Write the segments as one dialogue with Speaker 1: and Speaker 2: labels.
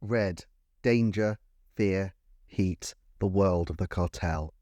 Speaker 1: red, danger, fear, heat, the world of the cartel.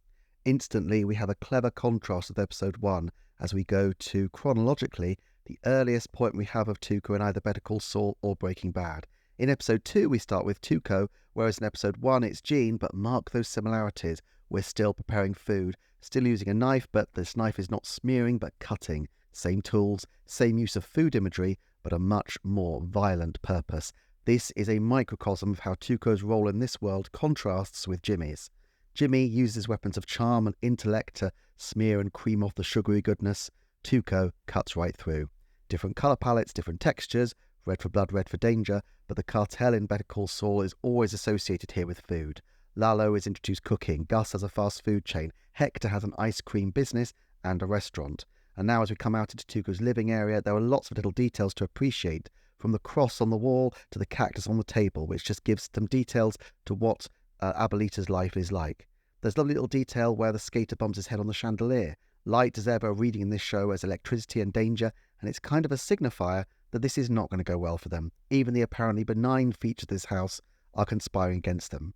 Speaker 1: Instantly, we have a clever contrast with episode 1 as we go to, chronologically, the earliest point we have of Tuco in either Better Call Saul or Breaking Bad. In episode 2, we start with Tuco, whereas in episode 1, it's Gene, but mark those similarities. We're still preparing food, still using a knife, but this knife is not smearing, but cutting. Same tools, same use of food imagery, but a much more violent purpose. This is a microcosm of how Tuco's role in this world contrasts with Jimmy's. Jimmy uses weapons of charm and intellect to smear and cream off the sugary goodness. Tuco cuts right through. Different colour palettes, different textures, red for blood, red for danger, but the cartel in Better Call Saul is always associated here with food. Lalo is introduced cooking, Gus has a fast food chain, Hector has an ice cream business and a restaurant. And now as we come out into Tuco's living area, there are lots of little details to appreciate, from the cross on the wall to the cactus on the table, which just gives some details to what Abuelita's life is like. There's a lovely little detail where the skater bumps his head on the chandelier. Light as ever reading in this show as electricity and danger, and it's kind of a signifier that this is not going to go well for them. Even the apparently benign features of this house are conspiring against them.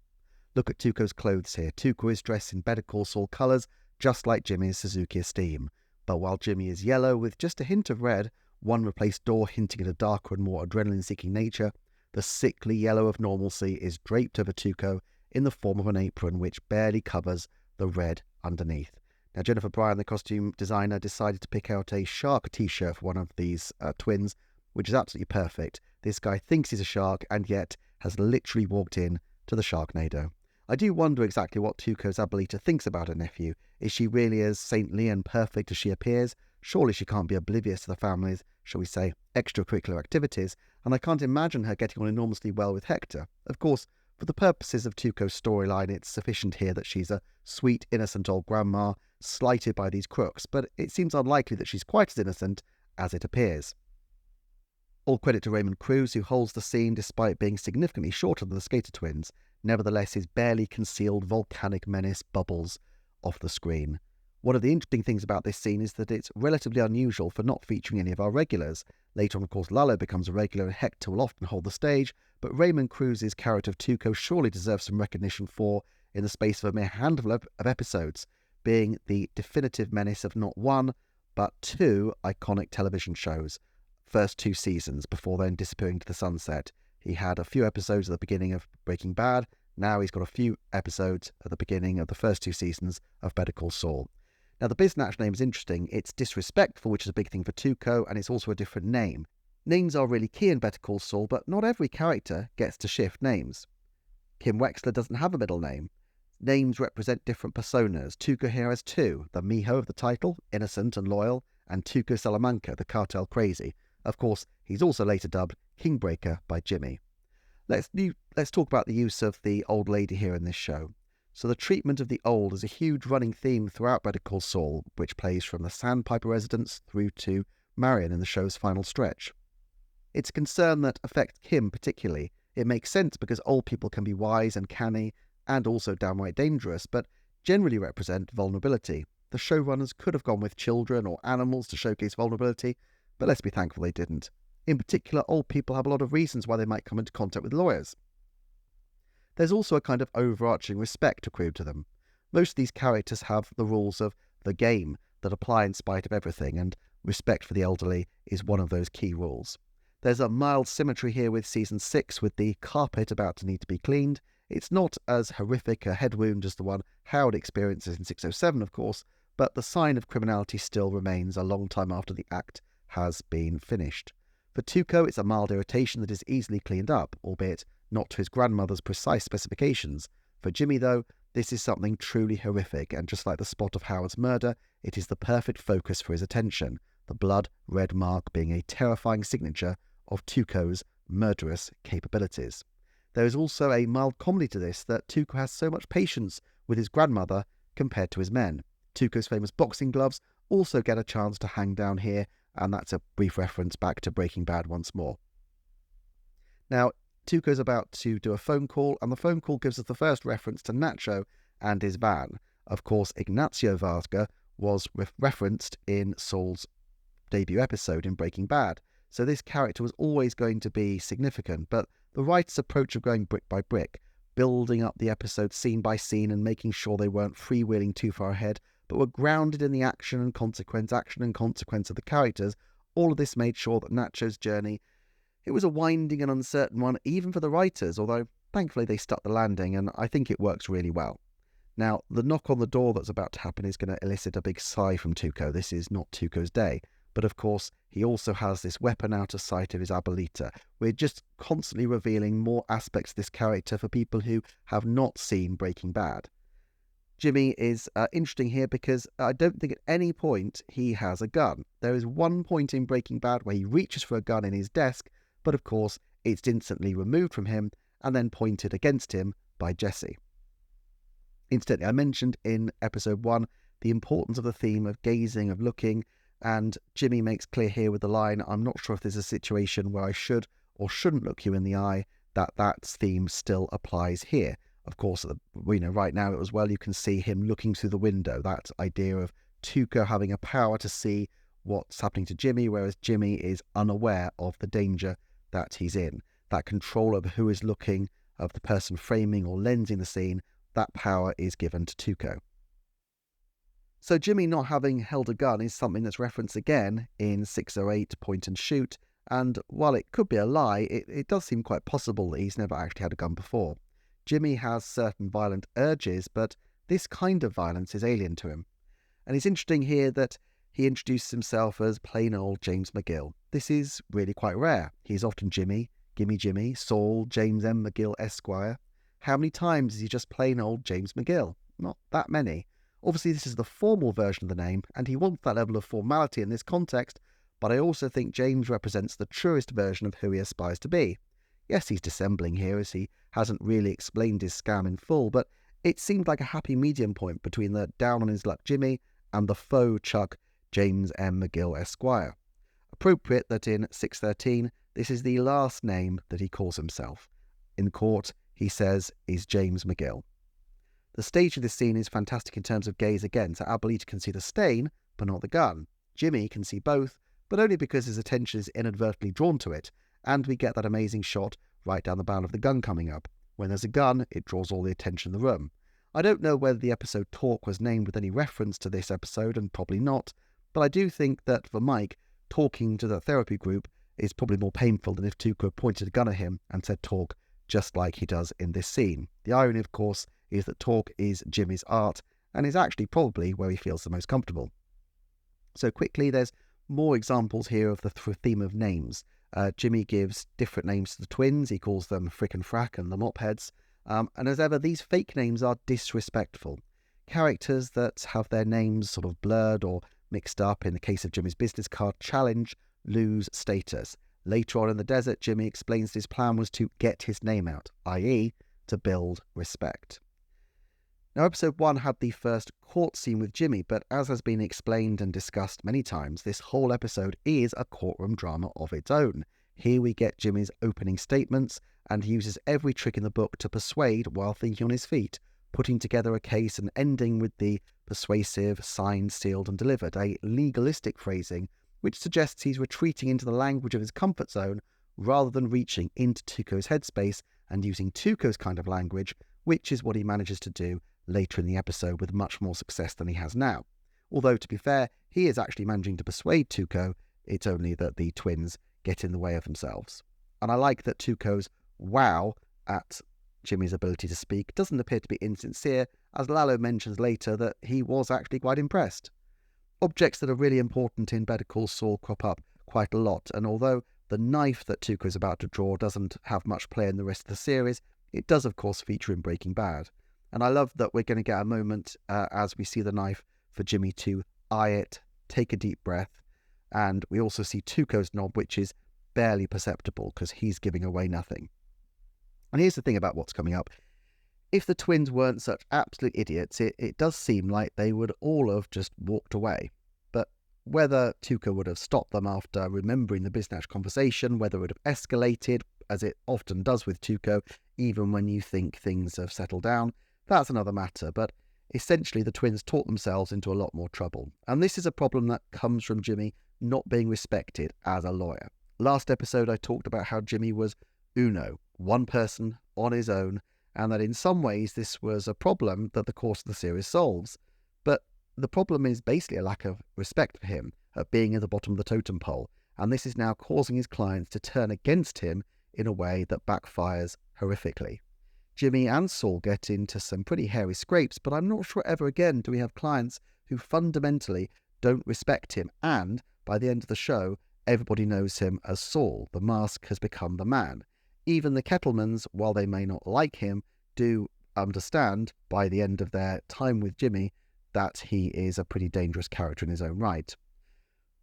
Speaker 1: Look at Tuco's clothes here. Tuco is dressed in Better Call Saul colours, just like Jimmy's Suzuki Esteem. But while Jimmy is yellow with just a hint of red, one replaced door hinting at a darker and more adrenaline-seeking nature, the sickly yellow of normalcy is draped over Tuco in the form of an apron which barely covers the red underneath. Now, Jennifer Bryan, the costume designer, decided to pick out a shark t-shirt for one of these twins, which is absolutely perfect. This guy thinks he's a shark and yet has literally walked in to the Sharknado. I do wonder exactly what Tuco's Abuelita thinks about her nephew. Is she really as saintly and perfect as she appears? Surely she can't be oblivious to the family's, shall we say, extracurricular activities, and I can't imagine her getting on enormously well with Hector. Of course, for the purposes of Tuco's storyline, it's sufficient here that she's a sweet, innocent old grandma, slighted by these crooks, but it seems unlikely that she's quite as innocent as it appears. All credit to Raymond Cruz, who holds the scene despite being significantly shorter than the Skater twins. Nevertheless, his barely concealed volcanic menace bubbles off the screen. One of the interesting things about this scene is that it's relatively unusual for not featuring any of our regulars. Later on, of course, Lalo becomes a regular and Hector will often hold the stage, but Raymond Cruz's character of Tuco surely deserves some recognition for, in the space of a mere handful of episodes, being the definitive menace of not one, but two iconic television shows. First 2 seasons, before then disappearing to the sunset. He had a few episodes at the beginning of Breaking Bad. Now he's got a few episodes at the beginning of the first 2 seasons of Better Call Saul. Now, the Biznatch name is interesting. It's disrespectful, which is a big thing for Tuco, and it's also a different name. Names are really key in Better Call Saul, but not every character gets to shift names. Kim Wexler doesn't have a middle name. Names represent different personas. Tuco here has 2, the Mijo of the title, innocent and loyal, and Tuco Salamanca, the cartel crazy. Of course, he's also later dubbed Kingbreaker by Jimmy. Let's talk about the use of the old lady here in this show. So the treatment of the old is a huge running theme throughout Better Call Saul, which plays from the Sandpiper residence through to Marion in the show's final stretch. It's a concern that affects Kim particularly. It makes sense because old people can be wise and canny and also downright dangerous, but generally represent vulnerability. The showrunners could have gone with children or animals to showcase vulnerability, but let's be thankful they didn't. In particular, old people have a lot of reasons why they might come into contact with lawyers. There's also a kind of overarching respect accrued to them. Most of these characters have the rules of the game that apply in spite of everything, and respect for the elderly is one of those key rules. There's a mild symmetry here with Season 6 with the carpet about to need to be cleaned. It's not as horrific a head wound as the one Howard experiences in 607, of course, but the sign of criminality still remains a long time after the act has been finished. For Tuco, it's a mild irritation that is easily cleaned up, albeit not to his grandmother's precise specifications. For Jimmy, though, this is something truly horrific, and just like the spot of Howard's murder, it is the perfect focus for his attention, the blood-red mark being a terrifying signature of Tuco's murderous capabilities. There is also a mild comedy to this, that Tuco has so much patience with his grandmother compared to his men. Tuco's famous boxing gloves also get a chance to hang down here, and that's a brief reference back to Breaking Bad once more. Now, Tuco's about to do a phone call, and the phone call gives us the first reference to Nacho and his van. Of course, Ignacio Varga was referenced in Saul's debut episode in Breaking Bad, so this character was always going to be significant, but The writer's approach of going brick by brick, building up the episode scene by scene and making sure they weren't freewheeling too far ahead, but were grounded in the action and consequence of the characters, all of this made sure that Nacho's journey, it was a winding and uncertain one, even for the writers, although thankfully they stuck the landing, and I think it works really well. Now, the knock on the door that's about to happen is going to elicit a big sigh from Tuco. This is not Tuco's day. But of course, he also has this weapon out of sight of his abuelita. We're just constantly revealing more aspects of this character for people who have not seen Breaking Bad. Jimmy is interesting here because I don't think at any point he has a gun. There is one point in Breaking Bad where he reaches for a gun in his desk, but of course it's instantly removed from him and then pointed against him by Jesse. Incidentally, I mentioned in episode 1 the importance of the theme of gazing, of looking, and Jimmy makes clear here with the line, "I'm not sure if there's a situation where I should or shouldn't look you in the eye," that theme still applies here. Of course, right now as well, you can see him looking through the window, that idea of Tuco having a power to see what's happening to Jimmy, whereas Jimmy is unaware of the danger that he's in. That control over who is looking, of the person framing or lensing the scene, that power is given to Tuco. So Jimmy not having held a gun is something that's referenced again in 608 Point and Shoot, and while it could be a lie, it does seem quite possible that he's never actually had a gun before. Jimmy has certain violent urges, but this kind of violence is alien to him. And it's interesting here that he introduces himself as plain old James McGill. This is really quite rare. He's often Jimmy, Gimme Jimmy, Saul, James M. McGill Esquire. How many times is he just plain old James McGill? Not that many. Obviously, this is the formal version of the name, and he wants that level of formality in this context, but I also think James represents the truest version of who he aspires to be. Yes, he's dissembling here as he hasn't really explained his scam in full, but it seemed like a happy medium point between the down-on-his-luck Jimmy and the faux Chuck James M. McGill Esquire. Appropriate that in 613, this is the last name that he calls himself. In court, he says, is James McGill. The stage of this scene is fantastic in terms of gaze again, so abuelita can see the stain, but not the gun. Jimmy can see both, but only because his attention is inadvertently drawn to it, and we get that amazing shot right down the barrel of the gun coming up. When there's a gun, it draws all the attention in the room. I don't know whether the episode Talk was named with any reference to this episode, and probably not, but I do think that for Mike, talking to the therapy group is probably more painful than if Tuco had pointed a gun at him and said talk, just like he does in this scene. The irony, of course, is that talk is Jimmy's art, and is actually probably where he feels the most comfortable. So quickly, there's more examples here of the theme of names. Jimmy gives different names to the twins. He calls them Frick and Frack and the Mopheads. And as ever, these fake names are disrespectful. Characters that have their names sort of blurred or mixed up, in the case of Jimmy's business card challenge, lose status. Later on in the desert, Jimmy explains his plan was to get his name out, i.e. to build respect. Now, episode 1 had the first court scene with Jimmy, but as has been explained and discussed many times, this whole episode is a courtroom drama of its own. Here we get Jimmy's opening statements, and he uses every trick in the book to persuade while thinking on his feet, putting together a case and ending with the persuasive, signed, sealed and delivered, a legalistic phrasing which suggests he's retreating into the language of his comfort zone rather than reaching into Tuco's headspace and using Tuco's kind of language, which is what he manages to do later in the episode with much more success than he has now. Although, to be fair, he is actually managing to persuade Tuco, it's only that the twins get in the way of themselves. And I like that Tuco's wow at Jimmy's ability to speak doesn't appear to be insincere, as Lalo mentions later that he was actually quite impressed. Objects that are really important in Better Call Saul crop up quite a lot, and although the knife that Tuco is about to draw doesn't have much play in the rest of the series, it does of course feature in Breaking Bad. And I love that we're going to get a moment as we see the knife for Jimmy to eye it, take a deep breath, and we also see Tuco's knob, which is barely perceptible because he's giving away nothing. And here's the thing about what's coming up. If the twins weren't such absolute idiots, it does seem like they would all have just walked away. But whether Tuco would have stopped them after remembering the Biznatch conversation, whether it would have escalated, as it often does with Tuco, even when you think things have settled down, that's another matter. But essentially the twins talk themselves into a lot more trouble. And this is a problem that comes from Jimmy not being respected as a lawyer. Last episode I talked about how Jimmy was uno, one person on his own, and that in some ways this was a problem that the course of the series solves. But the problem is basically a lack of respect for him at being at the bottom of the totem pole, and this is now causing his clients to turn against him in a way that backfires horrifically. Jimmy and Saul get into some pretty hairy scrapes, but I'm not sure ever again do we have clients who fundamentally don't respect him, and by the end of the show, everybody knows him as Saul. The mask has become the man. Even the Kettlemans, while they may not like him, do understand by the end of their time with Jimmy that he is a pretty dangerous character in his own right.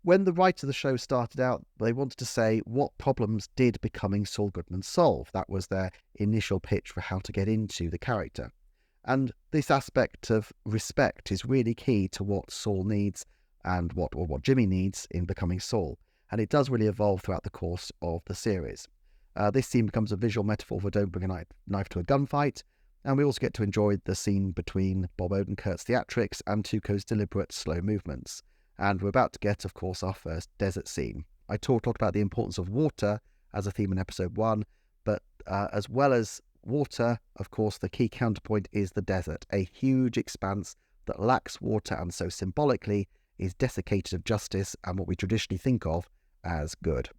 Speaker 1: When the writers of the show started out, they wanted to say what problems did becoming Saul Goodman solve. That was their initial pitch for how to get into the character. And this aspect of respect is really key to what Saul needs and what Jimmy needs in becoming Saul. And it does really evolve throughout the course of the series. This scene becomes a visual metaphor for don't bring a knife to a gunfight, and we also get to enjoy the scene between Bob Odenkirk's theatrics and Tuco's deliberate slow movements. And we're about to get, of course, our first desert scene. I talked about the importance of water as a theme in episode 1, but as well as water, of course, the key counterpoint is the desert, a huge expanse that lacks water and so symbolically is desiccated of justice and what we traditionally think of as good.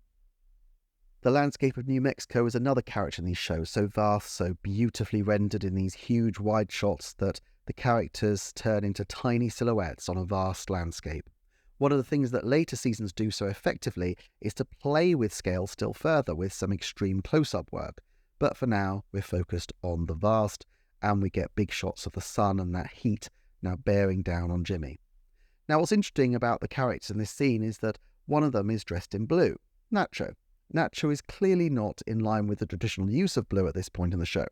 Speaker 1: The landscape of New Mexico is another character in these shows, so vast, so beautifully rendered in these huge wide shots that the characters turn into tiny silhouettes on a vast landscape. One of the things that later seasons do so effectively is to play with scale still further with some extreme close-up work. But for now, we're focused on the vast, and we get big shots of the sun and that heat now bearing down on Jimmy. Now, what's interesting about the characters in this scene is that one of them is dressed in blue, Nacho. Nacho is clearly not in line with the traditional use of blue at this point in the show.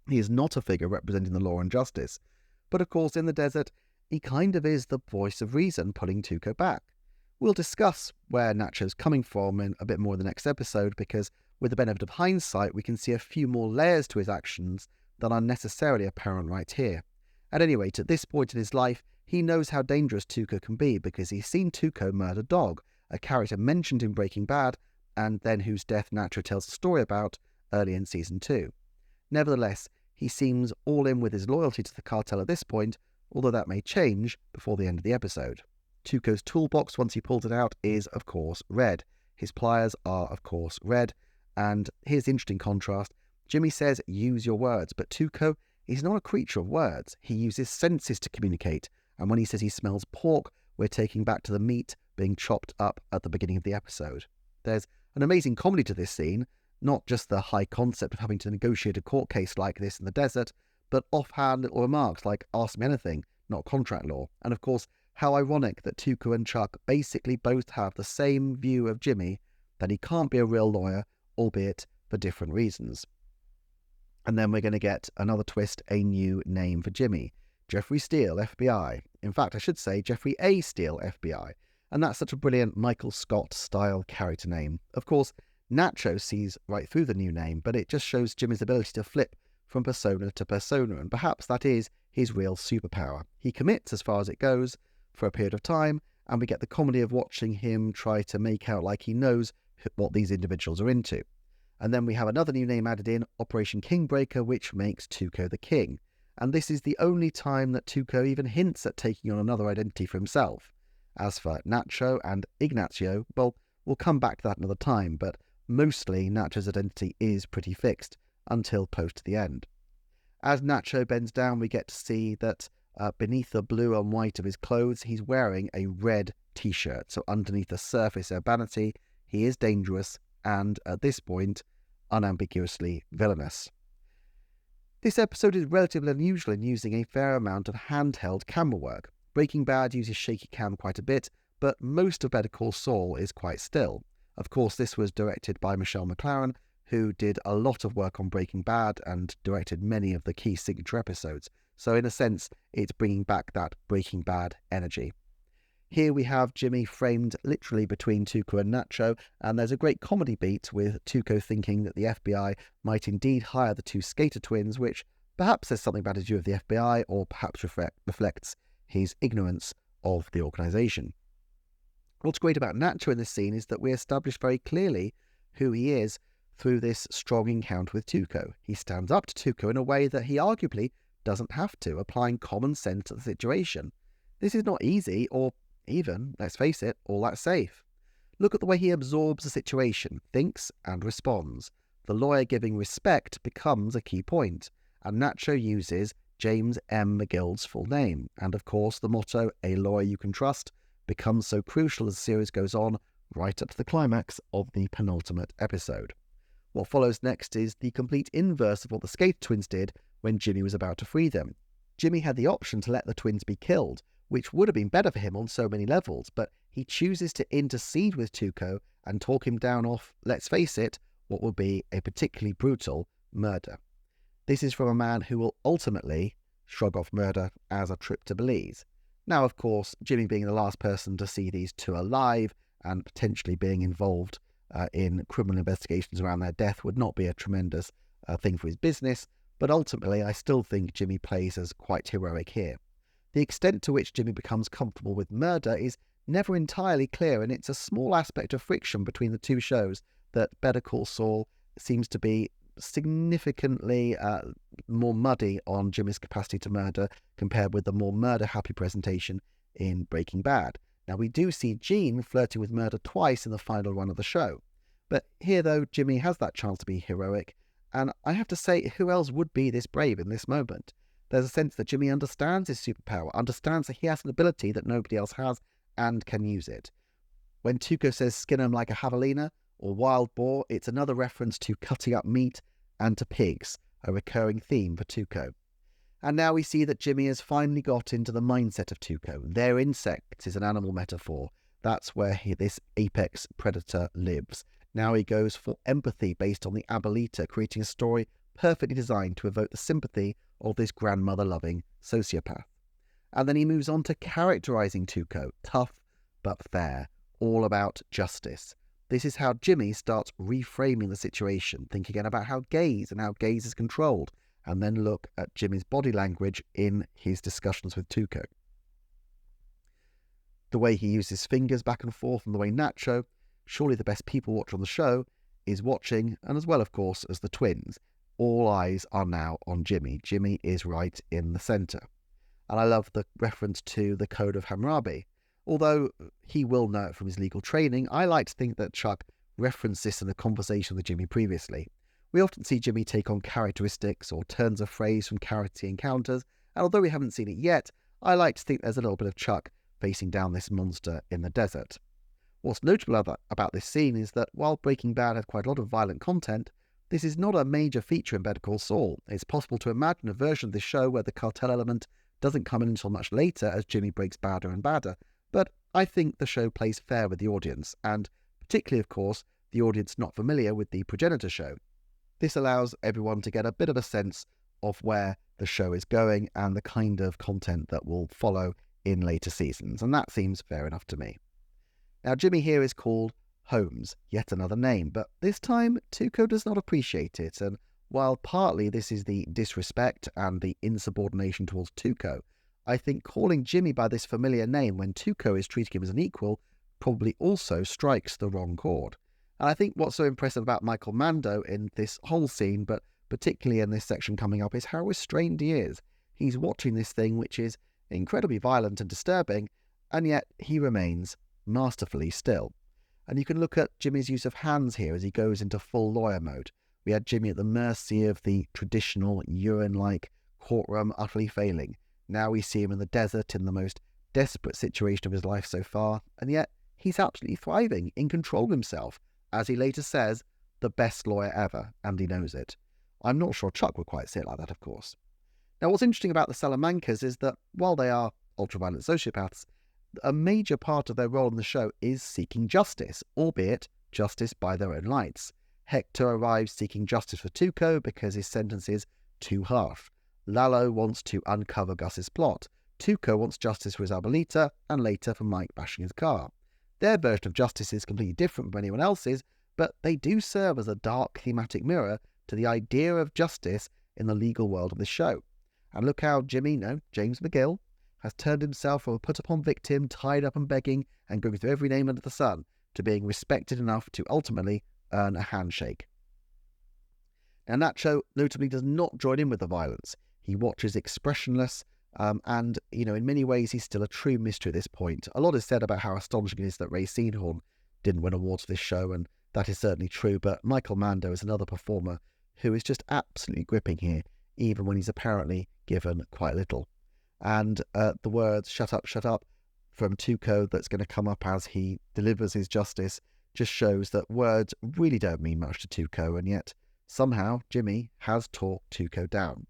Speaker 1: He is not a figure representing the law and justice, but of course in the desert, he kind of is the voice of reason pulling Tuco back. We'll discuss where Nacho's coming from in a bit more in the next episode, because with the benefit of hindsight, we can see a few more layers to his actions than are necessarily apparent right here. At any rate, at this point in his life, he knows how dangerous Tuco can be because he's seen Tuco murder Dog, a character mentioned in Breaking Bad, and then whose death Nacho tells the story about early in Season 2. Nevertheless, he seems all in with his loyalty to the cartel at this point, although that may change before the end of the episode. Tuco's toolbox, once he pulls it out, is, of course, red. His pliers are, of course, red, and here's the interesting contrast. Jimmy says, use your words, but Tuco is not a creature of words. He uses senses to communicate, and when he says he smells pork, we're taking back to the meat being chopped up at the beginning of the episode. There's an amazing comedy to this scene, not just the high concept of having to negotiate a court case like this in the desert, but offhand little remarks like ask me anything, not contract law. And of course, how ironic that Tuco and Chuck basically both have the same view of Jimmy, that he can't be a real lawyer, albeit for different reasons. And then we're going to get another twist, a new name for Jimmy. Jeffrey Steele, FBI. In fact, I should say Jeffrey A. Steele, FBI. And that's such a brilliant Michael Scott-style character name. Of course, Nacho sees right through the new name, but it just shows Jimmy's ability to flip from persona to persona, and perhaps that is his real superpower. He commits as far as it goes for a period of time, and we get the comedy of watching him try to make out like he knows what these individuals are into. And then we have another new name added in, Operation Kingbreaker, which makes Tuco the king. And this is the only time that Tuco even hints at taking on another identity for himself. As for Nacho and Ignacio, well, we'll come back to that another time, but mostly Nacho's identity is pretty fixed until close to the end. As Nacho bends down, we get to see that beneath the blue and white of his clothes, he's wearing a red t-shirt. So underneath the surface urbanity, he is dangerous and, at this point, unambiguously villainous. This episode is relatively unusual in using a fair amount of handheld camera work. Breaking Bad uses shaky cam quite a bit, but most of Better Call Saul is quite still. Of course, this was directed by Michelle McLaren, who did a lot of work on Breaking Bad and directed many of the key signature episodes. So in a sense, it's bringing back that Breaking Bad energy. Here we have Jimmy framed literally between Tuco and Nacho, and there's a great comedy beat with Tuco thinking that the FBI might indeed hire the two Skater twins, which perhaps says something about his view of the FBI, or perhaps reflects his ignorance of the organisation. What's great about Nacho in this scene is that we establish very clearly who he is through this strong encounter with Tuco. He stands up to Tuco in a way that he arguably doesn't have to, applying common sense to the situation. This is not easy or even, let's face it, all that safe. Look at the way he absorbs the situation, thinks and responds. The lawyer giving respect becomes a key point, and Nacho uses James M. McGill's full name. And of course, the motto, "A lawyer you can trust," becomes so crucial as the series goes on, right up to the climax of the penultimate episode. What follows next is the complete inverse of what the Skater twins did when Jimmy was about to free them. Jimmy had the option to let the twins be killed, which would have been better for him on so many levels, but he chooses to intercede with Tuco and talk him down off, let's face it, what will be a particularly brutal murder. This is from a man who will ultimately shrug off murder as a trip to Belize. Now, of course, Jimmy being the last person to see these two alive and potentially being involved in criminal investigations around their death would not be a tremendous thing for his business, but ultimately I still think Jimmy plays as quite heroic here. The extent to which Jimmy becomes comfortable with murder is never entirely clear, and it's a small aspect of friction between the two shows that Better Call Saul seems to be significantly more muddy on Jimmy's capacity to murder compared with the more murder-happy presentation in Breaking Bad. Now, we do see Gene flirting with murder twice in the final run of the show. But here, though, Jimmy has that chance to be heroic, and I have to say, who else would be this brave in this moment? There's a sense that Jimmy understands his superpower, understands that he has an ability that nobody else has, and can use it. When Tuco says skin him like a javelina or wild boar, it's another reference to cutting up meat and to pigs, a recurring theme for Tuco. And now we see that Jimmy has finally got into the mindset of Tuco. Their insect is an animal metaphor. That's where this apex predator lives. Now he goes for empathy based on the Abuelita, creating a story perfectly designed to evoke the sympathy of this grandmother-loving sociopath. And then he moves on to characterizing Tuco, tough but fair, all about justice. This is how Jimmy starts reframing the situation, thinking again about how gaze is controlled, and then look at Jimmy's body language in his discussions with Tuco. The way he uses fingers back and forth, and the way Nacho, surely the best people watcher on the show, is watching, and as well, of course, as the twins. All eyes are now on Jimmy. Jimmy is right in the centre. And I love the reference to the Code of Hammurabi. Although he will know it from his legal training, I like to think that Chuck referenced this in a conversation with Jimmy previously. We often see Jimmy take on characteristics or turns of phrase from character encounters, and although we haven't seen it yet, I like to think there's a little bit of Chuck facing down this monster in the desert. What's notable about this scene is that while Breaking Bad had quite a lot of violent content, this is not a major feature in Better Call Saul. It's possible to imagine a version of this show where the cartel element doesn't come in until much later as Jimmy breaks badder and badder, but I think the show plays fair with the audience, and particularly, of course, the audience not familiar with the progenitor show. This allows everyone to get a bit of a sense of where the show is going and the kind of content that will follow in later seasons, and that seems fair enough to me. Now, Jimmy here is called Holmes, yet another name, but this time Tuco does not appreciate it, and while partly this is the disrespect and the insubordination towards Tuco, I think calling Jimmy by this familiar name when Tuco is treating him as an equal probably also strikes the wrong chord. And I think what's so impressive about Michael Mando in this whole scene, but particularly in this section coming up, is how restrained he is. He's watching this thing which is incredibly violent and disturbing, and yet he remains masterfully still. And you can look at Jimmy's use of hands here as he goes into full lawyer mode. We had Jimmy at the mercy of the traditional urine-like courtroom utterly failing. Now we see him in the desert in the most desperate situation of his life so far, and yet he's absolutely thriving, in control of himself. As he later says, the best lawyer ever, and he knows it. I'm not sure Chuck would quite say it like that, of course. Now, what's interesting about the Salamancas is that while they are ultraviolet sociopaths, a major part of their role in the show is seeking justice, albeit justice by their own lights. Hector arrives seeking justice for Tuco because his sentence is too harsh. Lalo wants to uncover Gus's plot. Tuco wants justice for his Abuelita, and later for Mike bashing his car. Their version of justice is completely different from anyone else's, but they do serve as a dark thematic mirror to the idea of justice in the legal world of the show. And look how James McGill, has turned himself from a put-upon victim, tied up and begging and going through every name under the sun, to being respected enough to ultimately earn a handshake. Now, Nacho notably does not join in with the violence. He watches expressionless, and, in many ways, he's still a true mystery at this point. A lot is said about how astonishing it is that Ray Seahorn didn't win awards for this show, and that is certainly true, but Michael Mando is another performer who is just absolutely gripping here, even when he's apparently given quite little. And the words shut up, from Tuco that's going to come up as he delivers his justice just shows that words really don't mean much to Tuco, and yet somehow Jimmy has talked Tuco down.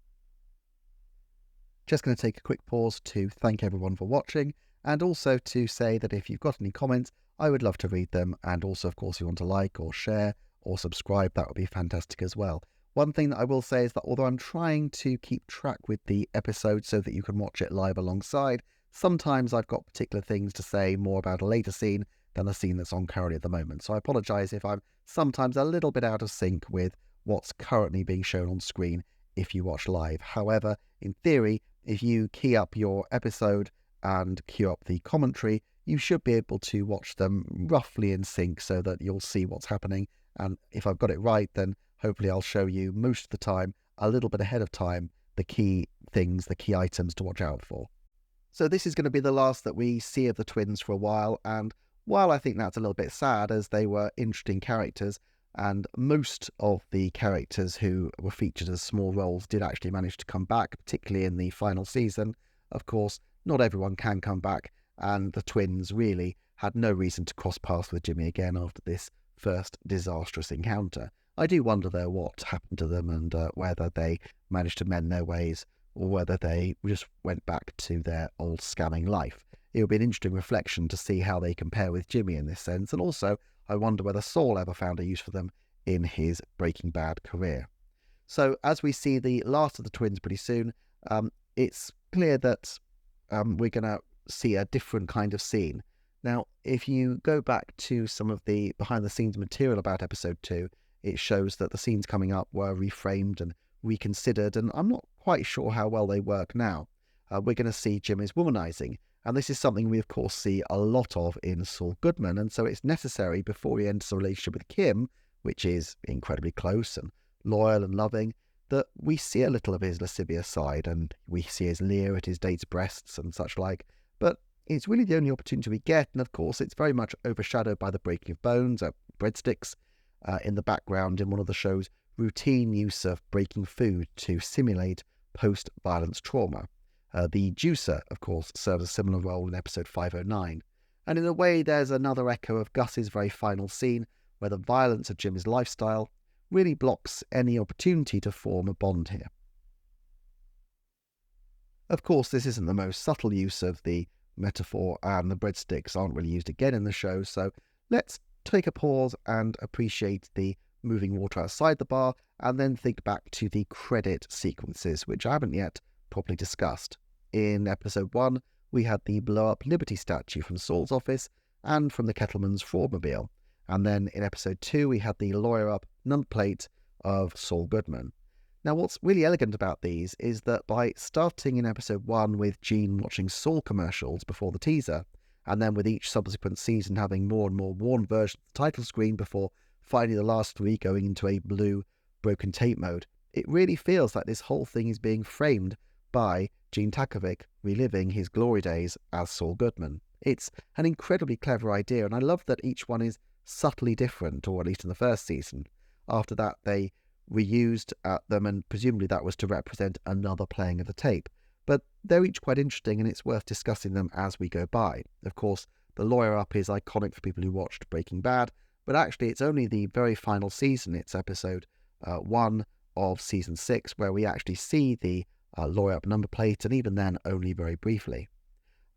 Speaker 1: Just going to take a quick pause to thank everyone for watching, and also to say that if you've got any comments, I would love to read them, and also, of course, if you want to like or share or subscribe, that would be fantastic as well. One thing that I will say is that although I'm trying to keep track with the episode so that you can watch it live alongside, sometimes I've got particular things to say more about a later scene than the scene that's on currently at the moment. So I apologise if I'm sometimes a little bit out of sync with what's currently being shown on screen if you watch live. However, in theory, if you key up your episode and queue up the commentary, you should be able to watch them roughly in sync so that you'll see what's happening. And if I've got it right, then hopefully I'll show you most of the time, a little bit ahead of time, the key things, the key items to watch out for. So this is going to be the last that we see of the twins for a while, and while I think that's a little bit sad as they were interesting characters, and most of the characters who were featured as small roles did actually manage to come back, particularly in the final season, of course, not everyone can come back, and the twins really had no reason to cross paths with Jimmy again after this first disastrous encounter. I do wonder, though, what happened to them and whether they managed to mend their ways or whether they just went back to their old scamming life. It would be an interesting reflection to see how they compare with Jimmy in this sense, and also I wonder whether Saul ever found a use for them in his Breaking Bad career. So as we see the last of the twins pretty soon, it's clear that we're going to see a different kind of scene. Now, if you go back to some of the behind-the-scenes material about episode 2, it shows that the scenes coming up were reframed and reconsidered, and I'm not quite sure how well they work now. We're going to see Jimmy's womanizing, and this is something we of course see a lot of in Saul Goodman, and so it's necessary before he enters a relationship with Kim, which is incredibly close and loyal and loving, that we see a little of his lascivious side, and we see his leer at his date's breasts and such like, but it's really the only opportunity we get, and of course it's very much overshadowed by the breaking of bones, breadsticks, in the background in one of the show's routine use of breaking food to simulate post-violence trauma. The juicer, of course, serves a similar role in episode 509. And in a way, there's another echo of Gus's very final scene, where the violence of Jimmy's lifestyle really blocks any opportunity to form a bond here. Of course, this isn't the most subtle use of the metaphor, and the breadsticks aren't really used again in the show, so let's take a pause and appreciate the moving water outside the bar, and then think back to the credit sequences, which I haven't yet properly discussed. In episode 1, we had the blow-up Liberty statue from Saul's office and from the Kettleman's fraudmobile. And then in episode 2, we had the lawyer-up number plate of Saul Goodman. Now, what's really elegant about these is that by starting in episode 1 with Gene watching Saul commercials before the teaser, and then with each subsequent season having more and more worn versions of the title screen before finally the last 3 going into a blue broken tape mode, it really feels like this whole thing is being framed by Gene Takovic reliving his glory days as Saul Goodman. It's an incredibly clever idea, and I love that each one is subtly different, or at least in the first season. After that, they reused them, and presumably that was to represent another playing of the tape. But they're each quite interesting, and it's worth discussing them as we go by. Of course, the lawyer up is iconic for people who watched Breaking Bad, but actually it's only the very final season. It's episode 1 of season 6 where we actually see the lawyer up number plate, and even then only very briefly.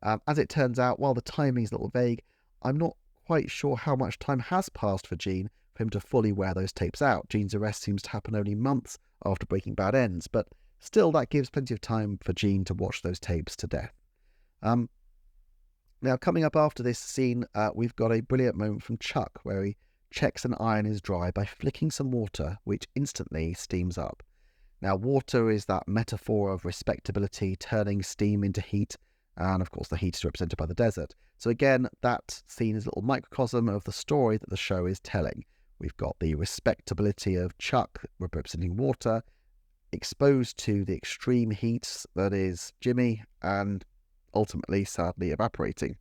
Speaker 1: As it turns out, while the timing is a little vague, I'm not quite sure how much time has passed for Gene for him to fully wear those tapes out. Gene's arrest seems to happen only months after Breaking Bad ends, but still that gives plenty of time for Gene to watch those tapes to death. Now, coming up after this scene, we've got a brilliant moment from Chuck where he checks an iron is dry by flicking some water, which instantly steams up. Now, water is that metaphor of respectability, turning steam into heat, and of course the heat is represented by the desert. So again, that scene is a little microcosm of the story that the show is telling. We've got the respectability of Chuck representing water, exposed to the extreme heat that is Jimmy, and ultimately, sadly, evaporating.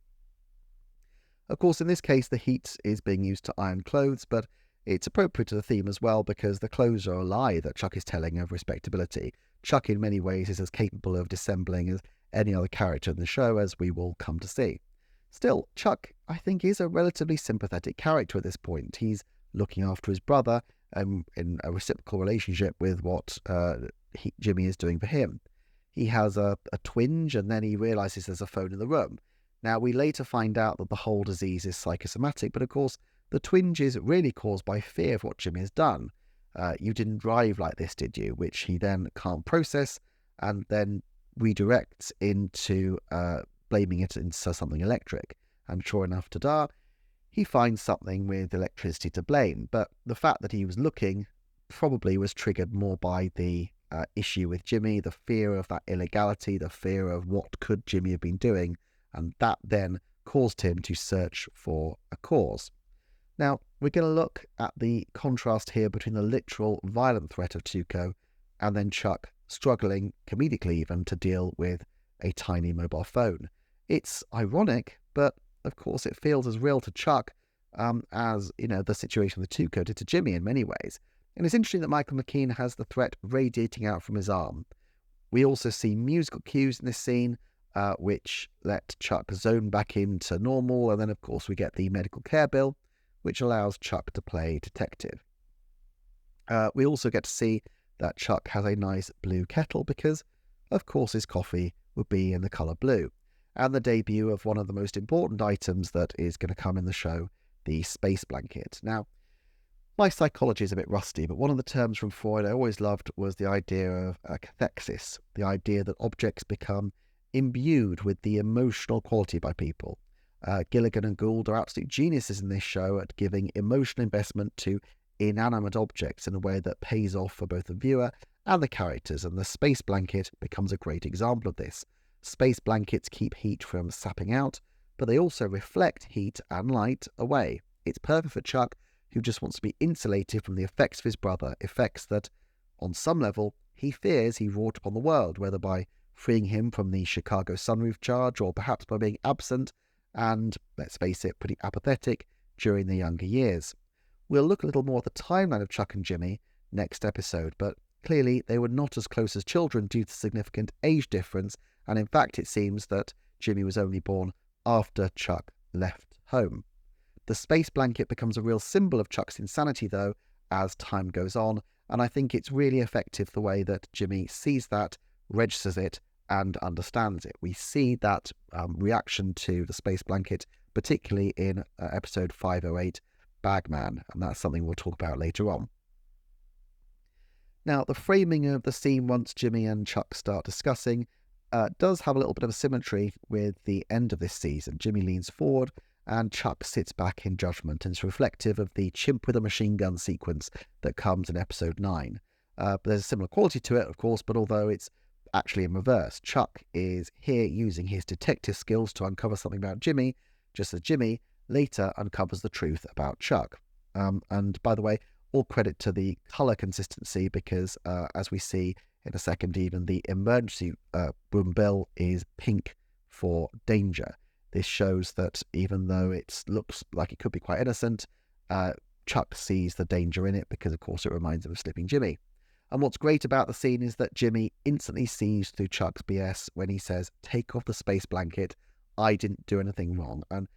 Speaker 1: Of course, in this case, the heat is being used to iron clothes, but it's appropriate to the theme as well because the clothes are a lie that Chuck is telling of respectability. Chuck, in many ways, is as capable of dissembling as any other character in the show, as we will come to see. Still, Chuck, I think, is a relatively sympathetic character at this point. He's looking after his brother in a reciprocal relationship with what Jimmy is doing for him. He has a twinge, and then he realises there's a phone in the room. Now, we later find out that the whole disease is psychosomatic, but of course, the twinge is really caused by fear of what Jimmy has done. You didn't drive like this, did you? Which he then can't process and then redirects into blaming it into something electric. And sure enough, ta-da, he finds something with electricity to blame. But the fact that he was looking probably was triggered more by the issue with Jimmy, the fear of that illegality, the fear of what could Jimmy have been doing, and that then caused him to search for a cause. Now, we're going to look at the contrast here between the literal violent threat of Tuco and then Chuck struggling, comedically even, to deal with a tiny mobile phone. It's ironic, but of course it feels as real to Chuck as, the situation with Tuco did to Jimmy in many ways. And it's interesting that Michael McKean has the threat radiating out from his arm. We also see musical cues in this scene, which let Chuck zone back into normal, and then of course we get the medical care bill, which allows Chuck to play detective. We also get to see that Chuck has a nice blue kettle because, of course, his coffee would be in the colour blue. And the debut of one of the most important items that is going to come in the show, the space blanket. Now, my psychology is a bit rusty, but one of the terms from Freud I always loved was the idea of cathexis, the idea that objects become imbued with the emotional quality by people. Gilligan and Gould are absolute geniuses in this show at giving emotional investment to inanimate objects in a way that pays off for both the viewer and the characters, and the space blanket becomes a great example of this. Space blankets keep heat from sapping out, but they also reflect heat and light away. It's perfect for Chuck, who just wants to be insulated from the effects of his brother, effects that, on some level, he fears he wrought upon the world, whether by freeing him from the Chicago sunroof charge or perhaps by being absent and, let's face it, pretty apathetic during the younger years. We'll look a little more at the timeline of Chuck and Jimmy next episode, but clearly they were not as close as children due to significant age difference, and in fact it seems that Jimmy was only born after Chuck left home. The space blanket becomes a real symbol of Chuck's insanity, though, as time goes on, and I think it's really effective the way that Jimmy sees that, registers it, and understands it. We see that reaction to the space blanket, particularly in episode 508, Bagman, and that's something we'll talk about later on. Now, the framing of the scene once Jimmy and Chuck start discussing does have a little bit of a symmetry with the end of this season. Jimmy leans forward and Chuck sits back in judgment, and it's reflective of the chimp with a machine gun sequence that comes in episode 9. But there's a similar quality to it, of course, but although it's actually in reverse, Chuck is here using his detective skills to uncover something about Jimmy, just as Jimmy later uncovers the truth about Chuck. And by the way, all credit to the colour consistency because, as we see in a second even, the emergency room bell is pink for danger. This shows that even though it looks like it could be quite innocent, Chuck sees the danger in it because, of course, it reminds him of slipping Jimmy. And what's great about the scene is that Jimmy instantly sees through Chuck's BS when he says, "Take off the space blanket, I didn't do anything wrong." And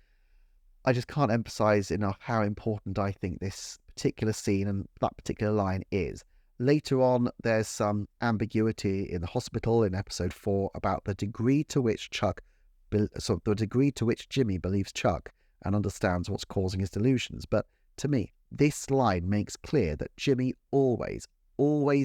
Speaker 1: I just can't emphasize enough how important I think this particular scene and that particular line is. Later on, there's some ambiguity in the hospital in episode 4 about the degree to which Jimmy believes Chuck and understands what's causing his delusions. But to me, this line makes clear that Jimmy always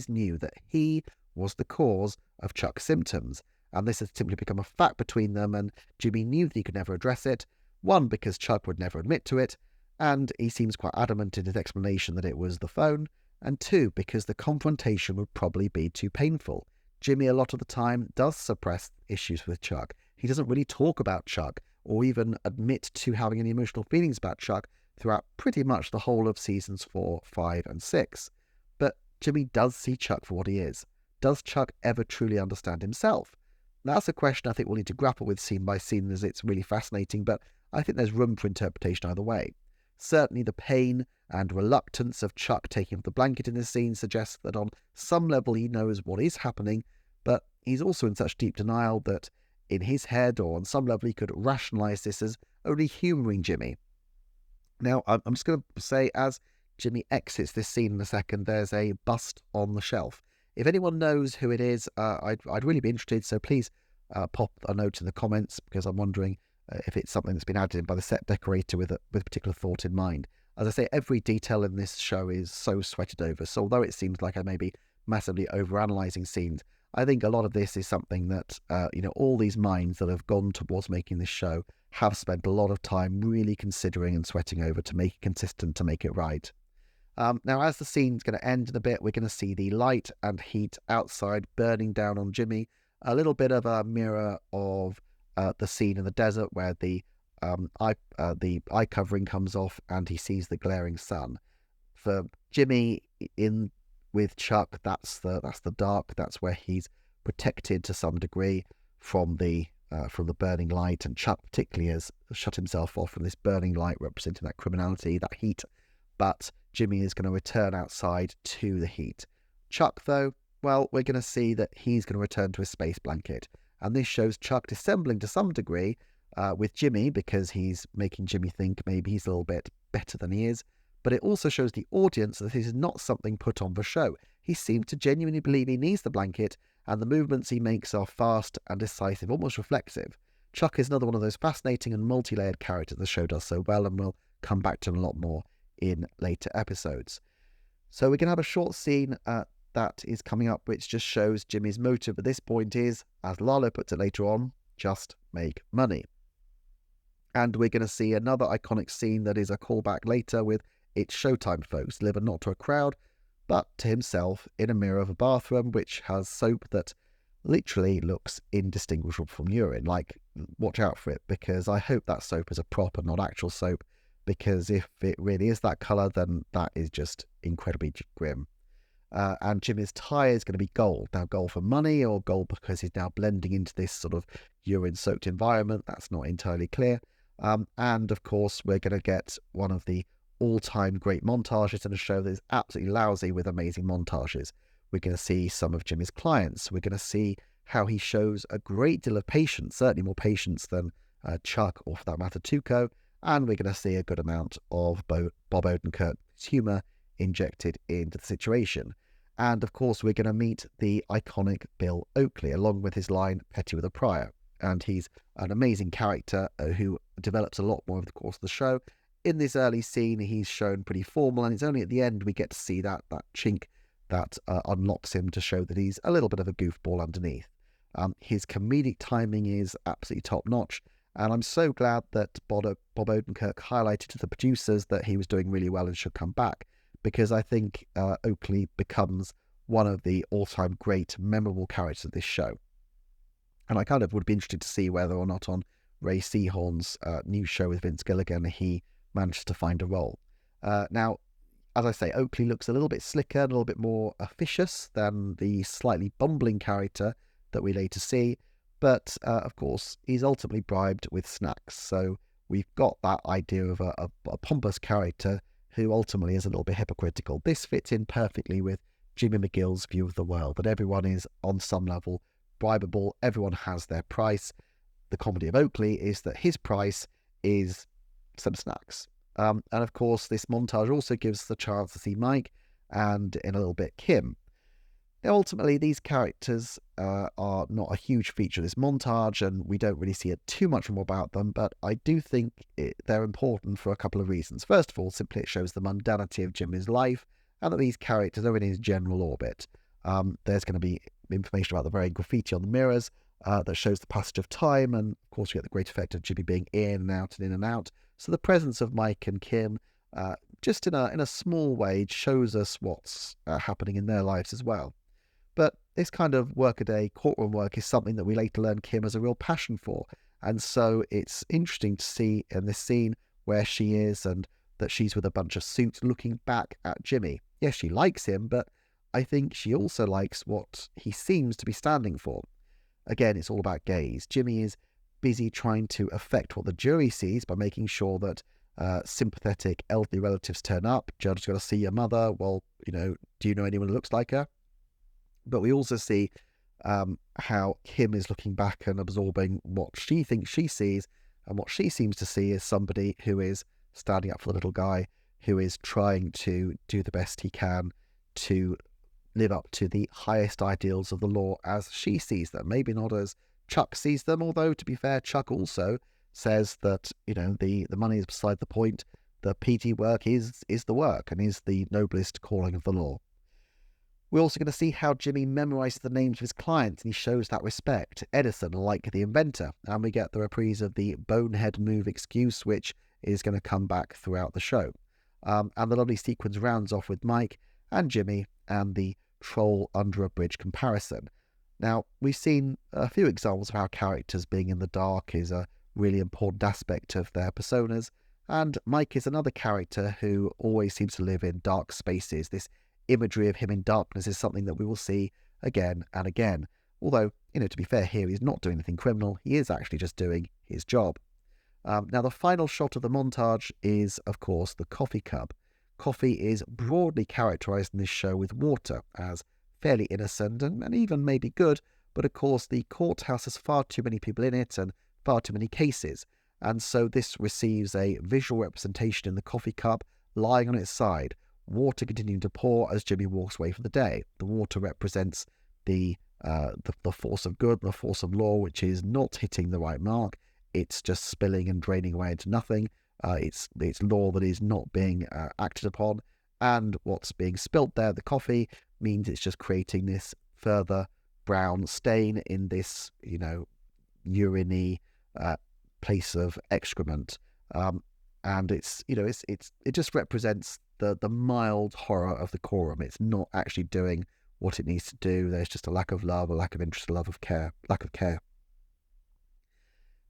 Speaker 1: knew that he was the cause of Chuck's symptoms, and this has simply become a fact between them, and Jimmy knew that he could never address it, one, because Chuck would never admit to it, and he seems quite adamant in his explanation that it was the phone, and two, because the confrontation would probably be too painful. Jimmy, a lot of the time, does suppress issues with Chuck. He doesn't really talk about Chuck, or even admit to having any emotional feelings about Chuck, throughout pretty much the whole of seasons 4, 5, and 6. But Jimmy does see Chuck for what he is. Does Chuck ever truly understand himself? That's a question I think we'll need to grapple with scene by scene, as it's really fascinating, but I think there's room for interpretation either way. Certainly the pain and reluctance of Chuck taking off the blanket in this scene suggests that on some level he knows what is happening, but he's also in such deep denial that in his head, or on some level, he could rationalise this as only humouring Jimmy. Now, I'm just going to say, as Jimmy exits this scene in a second, there's a bust on the shelf. If anyone knows who it is, I'd really be interested, so please pop a note in the comments, because I'm wondering if it's something that's been added in by the set decorator with a particular thought in mind. As I say, every detail in this show is so sweated over, so although it seems like I may be massively overanalyzing scenes, I think a lot of this is something that, all these minds that have gone towards making this show have spent a lot of time really considering and sweating over to make it consistent, to make it right. Now, as the scene's going to end in a bit, we're going to see the light and heat outside burning down on Jimmy. A little bit of a mirror of the scene in the desert where the eye covering comes off and he sees the glaring sun. For Jimmy, in with Chuck, that's the dark. That's where he's protected to some degree from the burning light, and Chuck particularly has shut himself off from this burning light representing that criminality, that heat. But Jimmy is going to return outside to the heat. Chuck, though, well, we're going to see that he's going to return to his space blanket, and this shows Chuck dissembling to some degree with Jimmy, because he's making Jimmy think maybe he's a little bit better than he is. But it also shows the audience that this is not something put on for show. He seems to genuinely believe he needs the blanket, and the movements he makes are fast and decisive, almost reflexive. Chuck is another one of those fascinating and multi-layered characters the show does so well, and we'll come back to him a lot more in later episodes. So we're going to have a short scene that is coming up, which just shows Jimmy's motive at this point is, as Lalo puts it later on, just make money. And we're going to see another iconic scene that is a callback later with "It's showtime, folks," delivered not to a crowd, but to himself in a mirror of a bathroom, which has soap that literally looks indistinguishable from urine. Like, watch out for it, because I hope that soap is a prop and not actual soap, because if it really is that colour, then that is just incredibly grim. And Jimmy's tie is going to be gold. Now, gold for money, or gold because he's now blending into this sort of urine-soaked environment, that's not entirely clear. And, of course, we're going to get one of the all-time great montages in a show that is absolutely lousy with amazing montages. We're going to see some of Jimmy's clients. We're going to see how he shows a great deal of patience, certainly more patience than Chuck, or for that matter Tuco, and we're going to see a good amount of Bob Odenkirk's humour injected into the situation. And of course we're going to meet the iconic Bill Oakley, along with his line "Petty with a Prior," and he's an amazing character who develops a lot more over the course of the show. In this early scene, he's shown pretty formal, and it's only at the end we get to see that chink that unlocks him to show that he's a little bit of a goofball underneath. His comedic timing is absolutely top-notch, and I'm so glad that Bob Odenkirk highlighted to the producers that he was doing really well and should come back, because I think Oakley becomes one of the all-time great, memorable characters of this show. And I kind of would be interested to see whether or not on Ray Seahorn's new show with Vince Gilligan he managed to find a role. Now, as I say, Oakley looks a little bit slicker, a little bit more officious than the slightly bumbling character that we later see, but of course he's ultimately bribed with snacks. So we've got that idea of a pompous character who ultimately is a little bit hypocritical. This fits in perfectly with Jimmy McGill's view of the world, that everyone is on some level bribable, everyone has their price. The comedy of Oakley is that his price is some snacks. And of course this montage also gives us the chance to see Mike, and in a little bit Kim. Now ultimately these characters are not a huge feature of this montage, and we don't really see too much more about them, but I do think they're important for a couple of reasons. First of all, simply it shows the mundanity of Jimmy's life, and that these characters are in his general orbit. There's going to be information about the very graffiti on the mirrors that shows the passage of time, and of course we get the great effect of Jimmy being in and out and in and out. So the presence of Mike and Kim, just in a small way, shows us what's happening in their lives as well. But this kind of workaday courtroom work is something that we later learn Kim has a real passion for, and so it's interesting to see in this scene where she is and that she's with a bunch of suits looking back at Jimmy. Yes, she likes him, but I think she also likes what he seems to be standing for. Again, it's all about gaze. Jimmy is busy trying to affect what the jury sees by making sure that sympathetic elderly relatives turn up. Judge's got to see your mother. Well, do you know anyone who looks like her? But we also see how Kim is looking back and absorbing what she thinks she sees, and what she seems to see is somebody who is standing up for the little guy, who is trying to do the best he can to live up to the highest ideals of the law as she sees them. Maybe not as Chuck sees them, although, to be fair, Chuck also says that, the money is beside the point. The PT work is the work and is the noblest calling of the law. We're also going to see how Jimmy memorizes the names of his clients, and he shows that respect. Edison, like the inventor, and we get the reprise of the bonehead move excuse, which is going to come back throughout the show. And the lovely sequence rounds off with Mike and Jimmy and the troll under a bridge comparison. Now, we've seen a few examples of how characters being in the dark is a really important aspect of their personas, and Mike is another character who always seems to live in dark spaces. This imagery of him in darkness is something that we will see again and again. Although, to be fair here, he's not doing anything criminal. He is actually just doing his job. Now, the final shot of the montage is, of course, the coffee cup. Coffee is broadly characterised in this show with water as fairly innocent and even maybe good, but of course the courthouse has far too many people in it and far too many cases, and so this receives a visual representation in the coffee cup lying on its side, water continuing to pour as Jimmy walks away for the day. The water represents the force of good and the force of law, which is not hitting the right mark. It's just spilling and draining away into nothing. It's law that is not being acted upon, and what's being spilt there, the coffee, means it's just creating this further brown stain in this, urine-y place of excrement. And it just represents the mild horror of the quorum. It's not actually doing what it needs to do. There's just a lack of love, a lack of interest, a lack of care.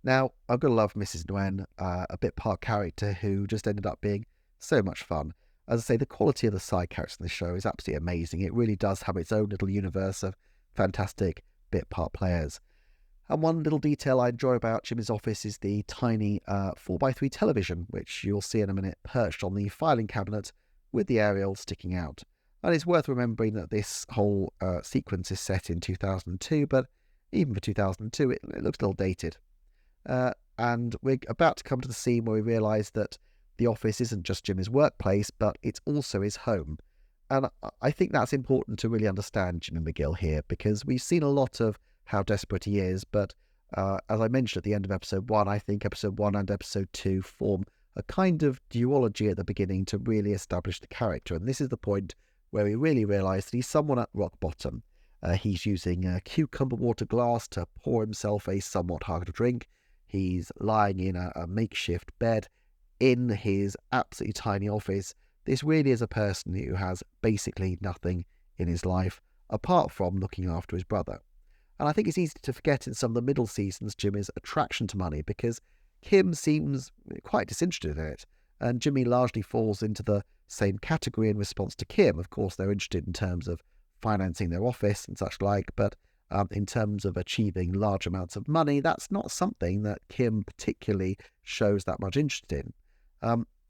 Speaker 1: Now, I've got to love Mrs. Nguyen, a bit part character who just ended up being so much fun. As I say, the quality of the side characters in this show is absolutely amazing. It really does have its own little universe of fantastic bit part players. And one little detail I enjoy about Jimmy's office is the tiny 4x3 television, which you'll see in a minute, perched on the filing cabinet with the aerial sticking out. And it's worth remembering that this whole sequence is set in 2002, but even for 2002, it looks a little dated. And we're about to come to the scene where we realise that the office isn't just Jimmy's workplace, but it's also his home. And I think that's important to really understand Jimmy McGill here, because we've seen a lot of how desperate he is, but as I mentioned at the end of episode 1, I think episode 1 and episode 2 form a kind of duology at the beginning to really establish the character, and this is the point where we really realise that he's someone at rock bottom. He's using a cucumber water glass to pour himself a somewhat hard drink. He's lying in a makeshift bed in his absolutely tiny office. This really is a person who has basically nothing in his life apart from looking after his brother. And I think it's easy to forget in some of the middle seasons Jimmy's attraction to money, because Kim seems quite disinterested in it, and Jimmy largely falls into the same category in response to Kim. Of course, they're interested in terms of financing their office and such like, but in terms of achieving large amounts of money, that's not something that Kim particularly shows that much interest in.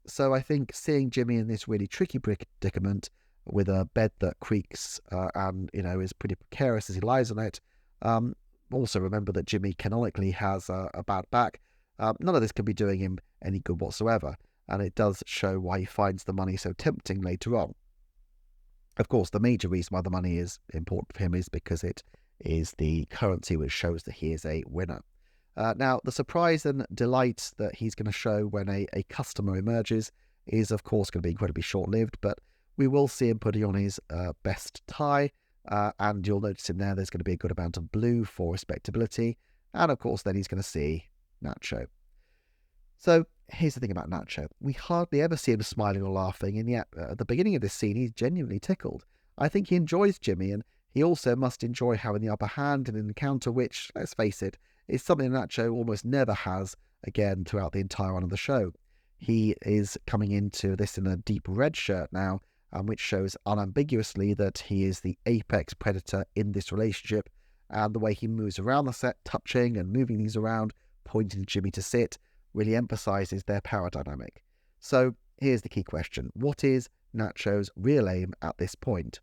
Speaker 1: So I think seeing Jimmy in this really tricky predicament with a bed that creaks and is pretty precarious as he lies on it. Also remember that Jimmy canonically has a bad back. None of this can be doing him any good whatsoever, and it does show why he finds the money so tempting later on. Of course, the major reason why the money is important for him is because it is the currency which shows that he is a winner. Now, the surprise and delight that he's going to show when a customer emerges is, of course, going to be incredibly short-lived, but we will see him putting on his best tie, and you'll notice in there's going to be a good amount of blue for respectability, and of course then he's going to see Nacho. So here's the thing about Nacho. We hardly ever see him smiling or laughing, and yet at the beginning of this scene he's genuinely tickled. I think he enjoys Jimmy, and he also must enjoy having the upper hand in an encounter which, let's face it, is something Nacho almost never has again throughout the entire run of the show. He is coming into this in a deep red shirt now, which shows unambiguously that he is the apex predator in this relationship, and the way he moves around the set, touching and moving things around, pointing to Jimmy to sit, really emphasises their power dynamic. So here's the key question. What is Nacho's real aim at this point?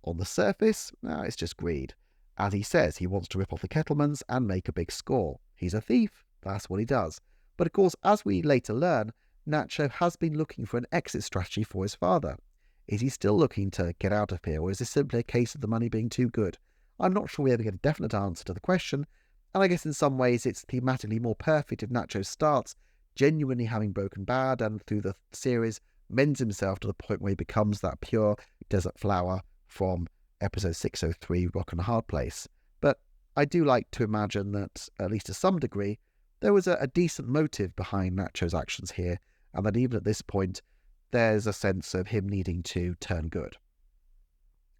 Speaker 1: On the surface, it's just greed. As he says, he wants to rip off the Kettlemans and make a big score. He's a thief. That's what he does. But of course, as we later learn, Nacho has been looking for an exit strategy for his father. Is he still looking to get out of here, or is this simply a case of the money being too good? I'm not sure we ever get a definite answer to the question, and I guess in some ways it's thematically more perfect if Nacho starts genuinely having broken bad and through the series mends himself to the point where he becomes that pure desert flower from episode 603, Rock and a Hard Place. But I do like to imagine that, at least to some degree, there was a decent motive behind Nacho's actions here, and that even at this point, there's a sense of him needing to turn good.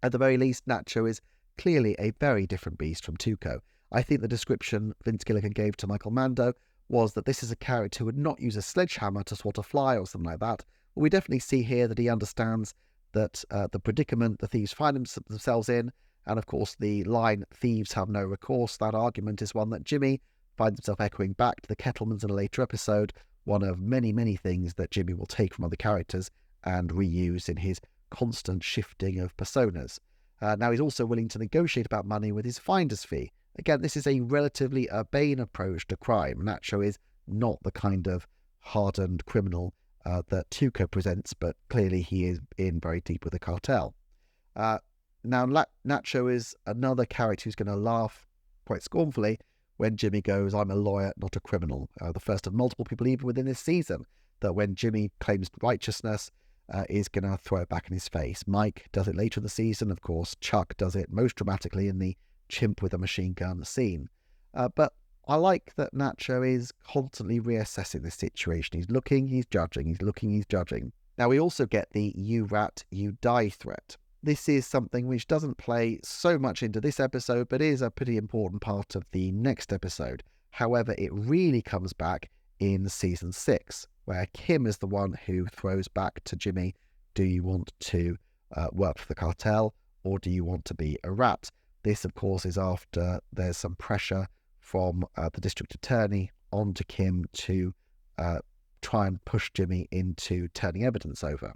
Speaker 1: At the very least, Nacho is clearly a very different beast from Tuco. I think the description Vince Gilligan gave to Michael Mando was that this is a character who would not use a sledgehammer to swat a fly or something like that. But we definitely see here that he understands that the predicament the thieves find themselves in, and of course the line, thieves have no recourse, that argument is one that Jimmy finds himself echoing back to the Kettlemans in a later episode, one of many, many things that Jimmy will take from other characters and reuse in his constant shifting of personas. Now he's also willing to negotiate about money with his finder's fee. Again, this is a relatively urbane approach to crime. Nacho is not the kind of hardened criminal that Tuco presents, but clearly he is in very deep with the cartel. Now, Nacho is another character who's going to laugh quite scornfully when Jimmy goes, "I'm a lawyer, not a criminal." The first of multiple people, even within this season, that when Jimmy claims righteousness, is going to throw it back in his face. Mike does it later in the season. Of course, Chuck does it most dramatically in the chimp with a machine gun scene. But I like that Nacho is constantly reassessing the situation. He's looking, he's judging, he's looking, he's judging. Now, we also get the "you rat, you die" threat. This is something which doesn't play so much into this episode, but is a pretty important part of the next episode. However, it really comes back in season 6, where Kim is the one who throws back to Jimmy, do you want to work for the cartel, or do you want to be a rat? This, of course, is after there's some pressure from the district attorney onto Kim to try and push Jimmy into turning evidence over.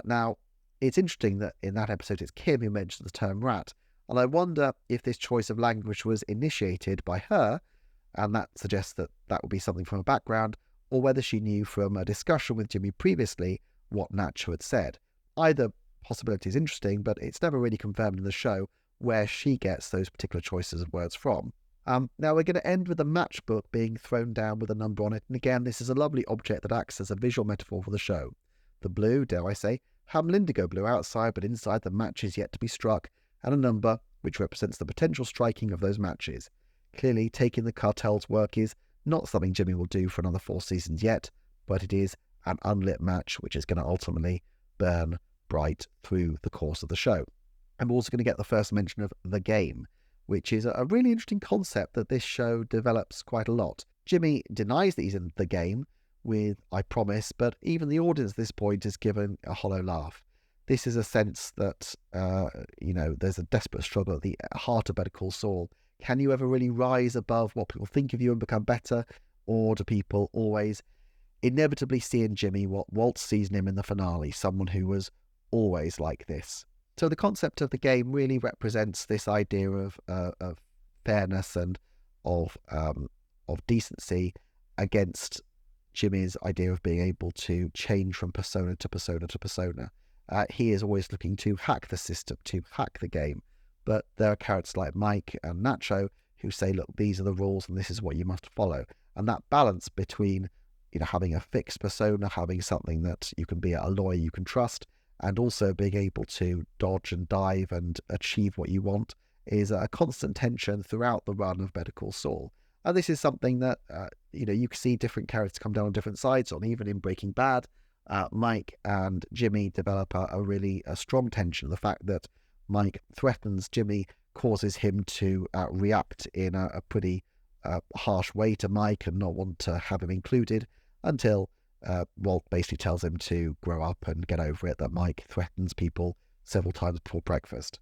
Speaker 1: Now, it's interesting that in that episode it's Kim who mentions the term rat, and I wonder if this choice of language was initiated by her, and that suggests that that would be something from her background, or whether she knew from a discussion with Jimmy previously what Nacho had said. Either possibility is interesting, but it's never really confirmed in the show where she gets those particular choices of words from. Now we're going to end with a matchbook being thrown down with a number on it, and again this is a lovely object that acts as a visual metaphor for the show. The blue, dare I say, ham indigo blue outside, but inside the match is yet to be struck, and a number which represents the potential striking of those matches. Clearly, taking the cartel's work is not something Jimmy will do for another 4 seasons yet, but it is an unlit match which is going to ultimately burn bright through the course of the show. I'm also going to get the first mention of the game, which is a really interesting concept that this show develops quite a lot. Jimmy denies that he's in the game with "I promise," but even the audience at this point is given a hollow laugh. This is a sense that, there's a desperate struggle at the heart of Better Call Saul. Can you ever really rise above what people think of you and become better? Or do people always inevitably see in Jimmy what Walt sees in him in the finale, someone who was always like this? So the concept of the game really represents this idea of fairness and of decency against Jimmy's idea of being able to change from persona to persona to persona. He is always looking to hack the system, to hack the game. But there are characters like Mike and Nacho who say, look, these are the rules and this is what you must follow. And that balance between, having a fixed persona, having something that you can be a lawyer you can trust, and also being able to dodge and dive and achieve what you want is a constant tension throughout the run of Better Call Saul. And this is something that, you can see different characters come down on different sides on. Even in Breaking Bad, Mike and Jimmy develop a really strong tension. The fact that Mike threatens Jimmy causes him to react in a pretty harsh way to Mike and not want to have him included, until Walt basically tells him to grow up and get over it, that Mike threatens people several times before breakfast.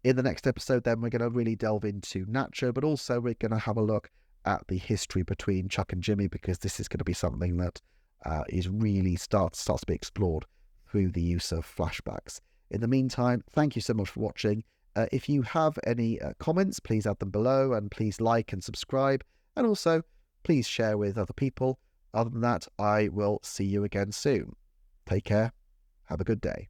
Speaker 1: In the next episode, then, we're going to really delve into Nacho, but also we're going to have a look at the history between Chuck and Jimmy, because this is going to be something that is really starts to be explored through the use of flashbacks. In the meantime, thank you so much for watching. If you have any comments, please add them below, and please like and subscribe, and also please share with other people. Other than that, I will see you again soon. Take care. Have a good day.